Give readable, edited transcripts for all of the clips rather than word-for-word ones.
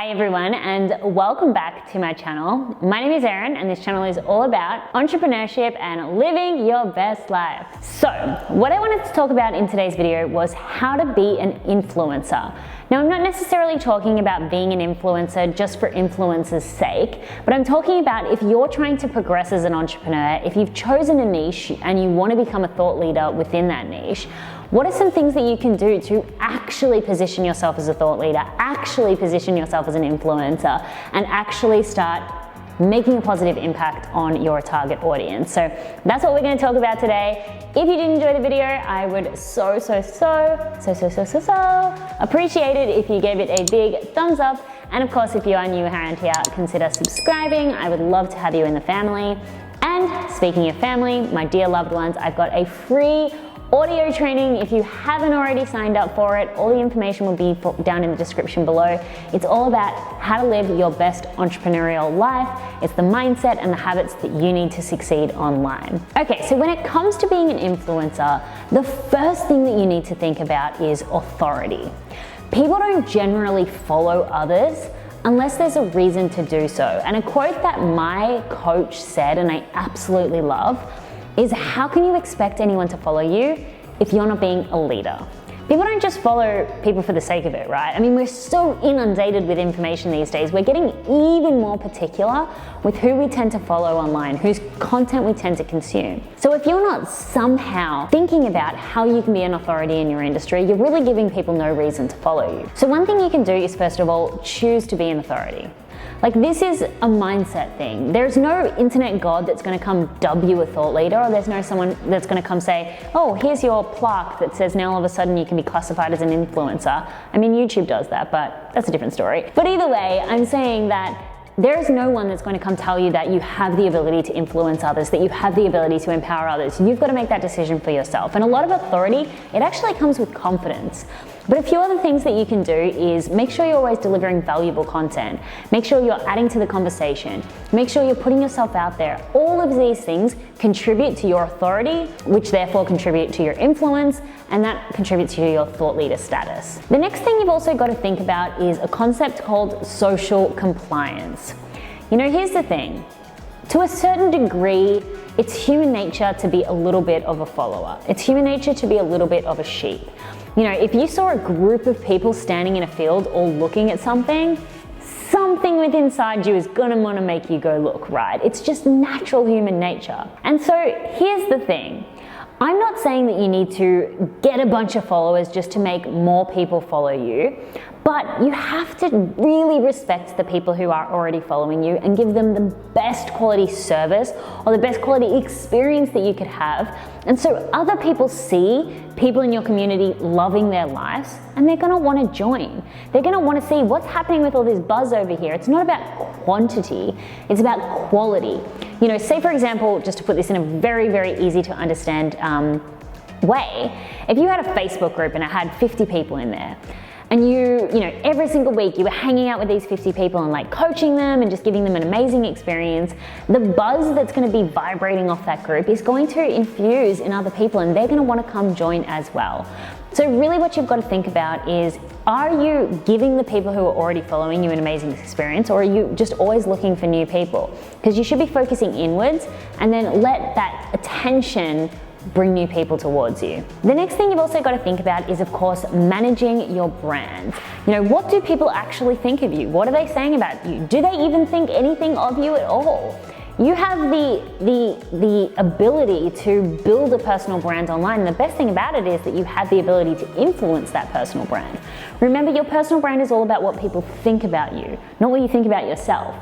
Hi everyone, and welcome back to my channel. My name is Erin, and this channel is all about entrepreneurship and living your best life. So, what I wanted to talk about in today's video was how to be an influencer. Now, I'm not necessarily talking about being an influencer just for influencer's sake, but I'm talking about if you're trying to progress as an entrepreneur, if you've chosen a niche and you want to become a thought leader within that niche, what are some things that you can do to actually position yourself as a thought leader, actually position yourself as an influencer, and actually start making a positive impact on your target audience? So that's what we're going to talk about today. If you did enjoy the video, I would so appreciate it if you gave it a big thumbs up. And of course, if you are new around here, consider subscribing. I would love to have you in the family. And speaking of family, my dear loved ones, I've got a free audio training. If you haven't already signed up for it, all the information will be down in the description below. It's all about how to live your best entrepreneurial life. It's the mindset and the habits that you need to succeed online. Okay, so when it comes to being an influencer, the first thing that you need to think about is authority. People don't generally follow others unless there's a reason to do so. And a quote that my coach said, and I absolutely love, is how can you expect anyone to follow you if you're not being a leader? People don't just follow people for the sake of it, right? I mean, we're so inundated with information these days. We're getting even more particular with who we tend to follow online, whose content we tend to consume. So if you're not somehow thinking about how you can be an authority in your industry, you're really giving people no reason to follow you. So one thing you can do is, first of all, choose to be an authority. Like, this is a mindset thing. There's no internet god that's gonna come dub you a thought leader, or there's no someone that's gonna come say, oh, here's your plaque that says now all of a sudden you can be classified as an influencer. I mean, YouTube does that, but that's a different story. But either way, I'm saying that there is no one that's going to come tell you that you have the ability to influence others, that you have the ability to empower others. You've got to make that decision for yourself. And a lot of authority, it actually comes with confidence. But a few other things that you can do is make sure you're always delivering valuable content. Make sure you're adding to the conversation. Make sure you're putting yourself out there. All of these things contribute to your authority, which therefore contribute to your influence, and that contributes to your thought leader status. The next thing you've also got to think about is a concept called social compliance. You know, here's the thing. To a certain degree, it's human nature to be a little bit of a follower. It's human nature to be a little bit of a sheep. You know, if you saw a group of people standing in a field all looking at something with inside you is gonna wanna make you go look, right? It's just natural human nature. And so here's the thing. I'm not saying that you need to get a bunch of followers just to make more people follow you, but you have to really respect the people who are already following you and give them the best quality service or the best quality experience that you could have. And so other people see people in your community loving their lives, and they're gonna wanna join. They're gonna wanna see what's happening with all this buzz over here. It's not about quantity, it's about quality. You know, say for example, just to put this in a very, very easy to understand way, if you had a Facebook group and it had 50 people in there, and you know, every single week you were hanging out with these 50 people and like coaching them and just giving them an amazing experience, the buzz that's going to be vibrating off that group is going to infuse in other people, and they're going to want to come join as well. So really what you've got to think about is, are you giving the people who are already following you an amazing experience, or are you just always looking for new people? Because you should be focusing inwards and then let that attention bring new people towards you. The next thing you've also got to think about is, of course, managing your brand. You know, what do people actually think of you? What are they saying about you? Do they even think anything of you at all? You have the ability to build a personal brand online. And the best thing about it is that you have the ability to influence that personal brand. Remember, your personal brand is all about what people think about you, not what you think about yourself.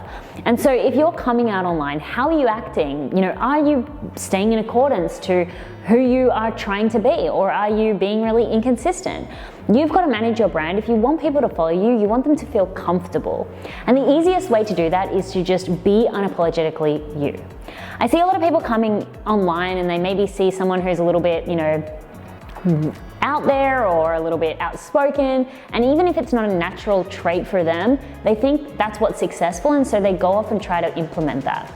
And so if you're coming out online, how are you acting? You know, are you staying in accordance to who you are trying to be, or are you being really inconsistent? You've got to manage your brand. If you want people to follow you, you want them to feel comfortable. And the easiest way to do that is to just be unapologetically you. I see a lot of people coming online and they maybe see someone who's a little bit, you know, out there or a little bit outspoken, and even if it's not a natural trait for them, they think that's what's successful, and so they go off and try to implement that.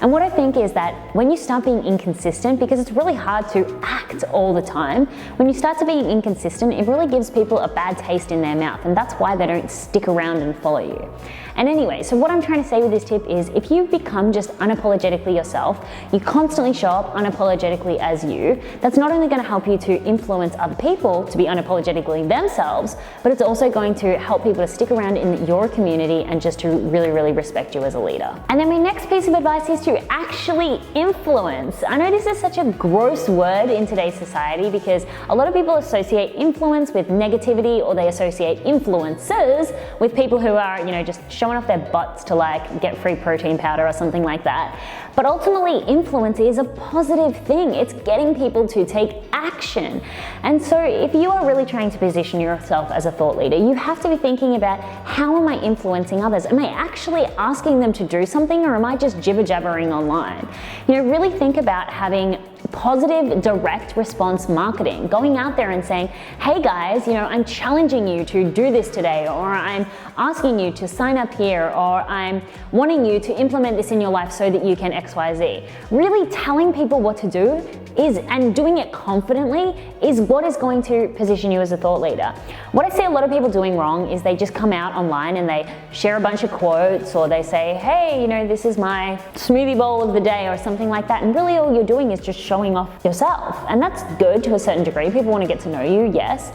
And what I think is that when you start being inconsistent, because it's really hard to act all the time, when you start to be inconsistent, it really gives people a bad taste in their mouth, and that's why they don't stick around and follow you. And anyway, so what I'm trying to say with this tip is if you become just unapologetically yourself, you constantly show up unapologetically as you, that's not only going to help you to influence other people to be unapologetically themselves, but it's also going to help people to stick around in your community and just to really, really respect you as a leader. And then my next piece of advice is to actually influence. I know this is such a gross word in today's society because a lot of people associate influence with negativity, or they associate influencers with people who are, just showing off their butts to like get free protein powder or something like that. But ultimately, influence is a positive thing. It's getting people to take action. And so if you are really trying to position yourself as a thought leader, you have to be thinking about, how am I influencing others? Am I actually asking them to do something, or am I just jibber-jabbering online? Really think about having positive direct response marketing, going out there and saying, hey guys, I'm challenging you to do this today, or I'm asking you to sign up here, or I'm wanting you to implement this in your life so that you can XYZ. Really telling people what to do and doing it confidently is what is going to position you as a thought leader. What I see a lot of people doing wrong is they just come out online and they share a bunch of quotes, or they say, hey, this is my smoothie bowl of the day or something like that. And really all you're doing is just showing off yourself. And that's good to a certain degree. People want to get to know you, yes.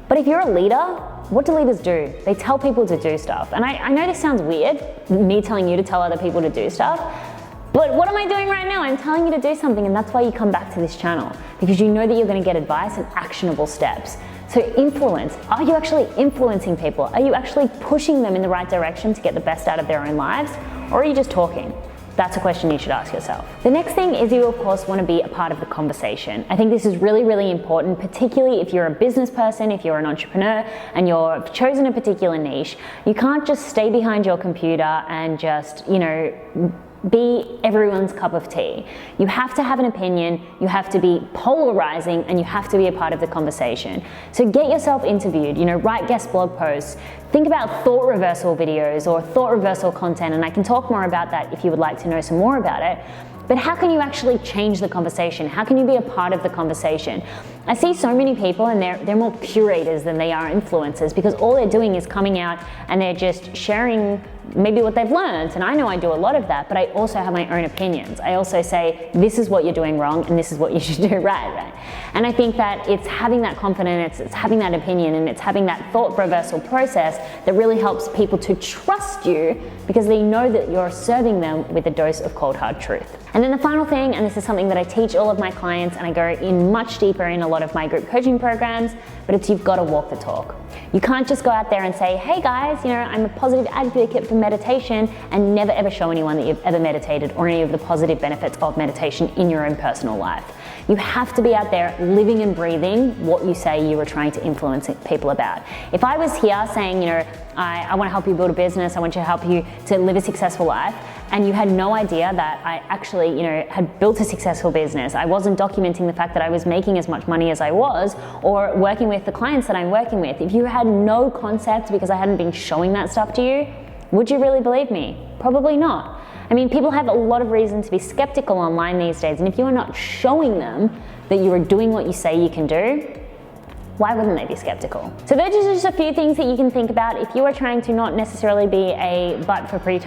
But if you're a leader, what do leaders do? They tell people to do stuff. And I know this sounds weird, me telling you to tell other people to do stuff, but what am I doing right now? I'm telling you to do something, and that's why you come back to this channel, because you know that you're going to get advice and actionable steps. So influence. Are you actually influencing people? Are you actually pushing them in the right direction to get the best out of their own lives? Or are you just talking? That's a question you should ask yourself. The next thing is you, of course, want to be a part of the conversation. I think this is really, really important, particularly if you're a business person, if you're an entrepreneur, and you've chosen a particular niche. You can't just stay behind your computer and just, be everyone's cup of tea. You have to have an opinion, you have to be polarizing, and you have to be a part of the conversation. So get yourself interviewed, write guest blog posts, think about thought reversal videos or thought reversal content, and I can talk more about that if you would like to know some more about it. But how can you actually change the conversation? How can you be a part of the conversation? I see so many people, and they're more curators than they are influencers, because all they're doing is coming out and they're just sharing maybe what they've learned. And I know I do a lot of that, but I also have my own opinions. I also say, this is what you're doing wrong and this is what you should do right. And I think that it's having that confidence, it's having that opinion, and it's having that thought reversal process that really helps people to trust you, because they know that you're serving them with a dose of cold hard truth. And then the final thing, and this is something that I teach all of my clients, and I go in much deeper in a lot of my group coaching programs, but it's you've got to walk the talk. You can't just go out there and say, hey guys, I'm a positive advocate for meditation, and never ever show anyone that you've ever meditated or any of the positive benefits of meditation in your own personal life. You have to be out there living and breathing what you say you are trying to influence people about. If I was here saying, I want to help you build a business, I want to help you to live a successful life, and you had no idea that I actually, had built a successful business, I wasn't documenting the fact that I was making as much money as I was, or working with the clients that I'm working with, if you had no concept because I hadn't been showing that stuff to you, would you really believe me? Probably not. I mean, people have a lot of reason to be skeptical online these days, and if you are not showing them that you are doing what you say you can do, why wouldn't they be skeptical? So those are just a few things that you can think about if you are trying to not necessarily be a butt for pretty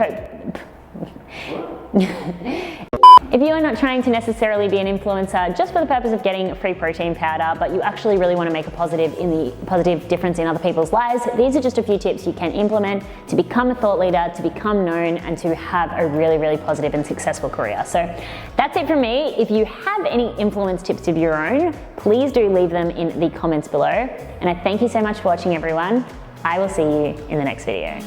If you are not trying to necessarily be an influencer just for the purpose of getting free protein powder, but you actually really want to make a positive difference in other people's lives, these are just a few tips you can implement to become a thought leader, to become known, and to have a really, really positive and successful career. So that's it from me. If you have any influence tips of your own, please do leave them in the comments below. And I thank you so much for watching, everyone. I will see you in the next video.